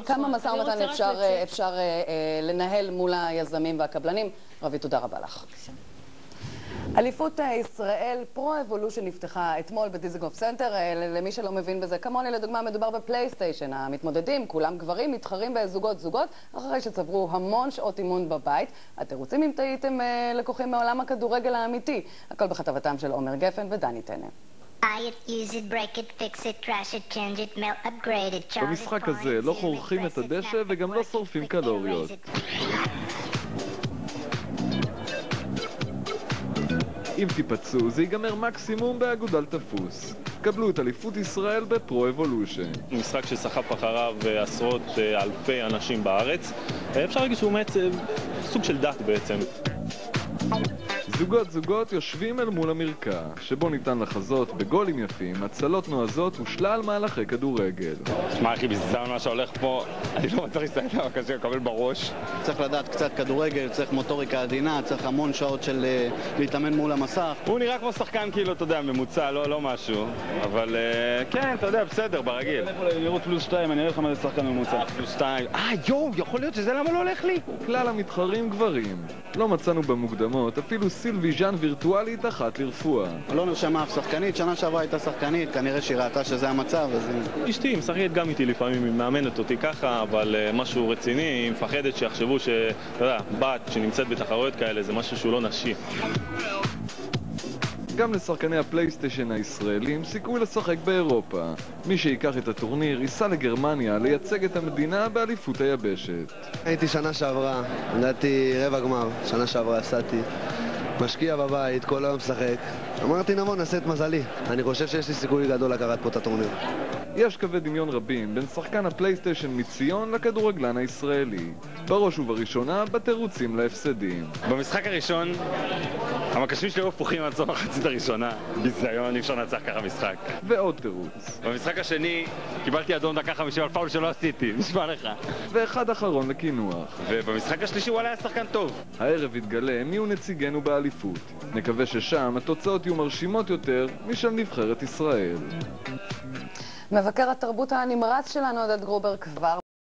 כמה משא ומתן אפשר לנהל מול היזמים והקבלנים. רבי, תודה רבה לך. אליפות ישראל פרו-אבולושן נפתחה אתמול בדיזנגוף סנטר. למי שלא מבין בזה, כמוני לדוגמה, מדובר בפלייסטיישן. המתמודדים, כולם גברים, מתחרים בזוגות-זוגות, אחרי שצברו המון שעות אימון בבית. התירוצים אם טעיתם לקוחים מעולם הכדורגל האמיתי. הכל בכתבתם של עומר גפן ודני טנא. במשחק הזה לא חורכים את הדשא וגם לא שורפים קלוריות. אם תיפצעו, זה ייגמר מקסימום באגודל תפוס. קבלו את אליפות ישראל בפרו-אבולושן. משחק שסחף אחריו עשרות אלפי אנשים בארץ. אפשר להגיד שהוא סוג של דת בעצם. זוגות יושבים אל מול המרקע, שבו ניתן לחזות בגולים יפים, הצלות נועזות ושלל מהלכי כדורגל. שמע, אחי, בזמן מה שהולך פה, אני לא מצליח להסתכל על הקשה, לקבל בראש. צריך לדעת קצת כדורגל, צריך מוטוריקה עדינה, צריך המון שעות של להתאמן מול המסך. הוא נראה כמו שחקן כאילו, אתה יודע, ממוצע, לא משהו. אבל כן, אתה יודע, בסדר, ברגיל. לראות +2, אני אראה לך מה זה שחקן ממוצע. +2. יואו, יכול להיות שזה למה לא הולך לי? כלל המתחרים גברים. לא מצאנו במוקדמות, אפילו סילבי ז'אן וירטואלית אחת לרפואה. לא נרשמה אף שחקנית, שנה שעברה הייתה שחקנית, כנראה שהיא ראתה שזה המצב, אז... אשתי משחקת גם איתי לפעמים, היא מאמנת אותי ככה, אבל משהו רציני, היא מפחדת שיחשבו אתה יודע, בת שנמצאת בתחרויות כאלה, זה משהו שהוא לא נשי. גם לשחקני הפלייסטיישן הישראלים סיכוי לשחק באירופה. מי שיקח את הטורניר ייסע לגרמניה לייצג את המדינה באליפות היבשת. הייתי שנה שעברה, לדעתי רבע גמר, שנה שעברה עשיתי. משקיע בבית, כל היום משחק. אמרתי נבוא, נעשה את מזלי. אני חושב שיש לי סיכוי גדול לקחת פה את הטורניר. יש קווי דמיון רבים בין שחקן הפלייסטיישן מציון לכדורגלן הישראלי. בראש ובראשונה בתירוצים להפסדים. במשחק הראשון, המקשים שלי היו הפוכים עד סוף המחצית הראשונה. ביזיון, אי אפשר לנצח ככה משחק. ועוד תירוץ. במשחק השני, קיבלתי אדום דקה 50 על פאול שלא עשיתי, נשמע לך. ואחד אחרון לקינוח. ובמשחק השלישי הוא היה שחקן טוב. הערב יתגלה מי הוא נציגנו באליפות. נקווה ששם התוצאות יהיו מרשימות יותר משל נבחרת ישראל. מבקר התרבות הנמרץ שלנו, עודד גרובר, כבר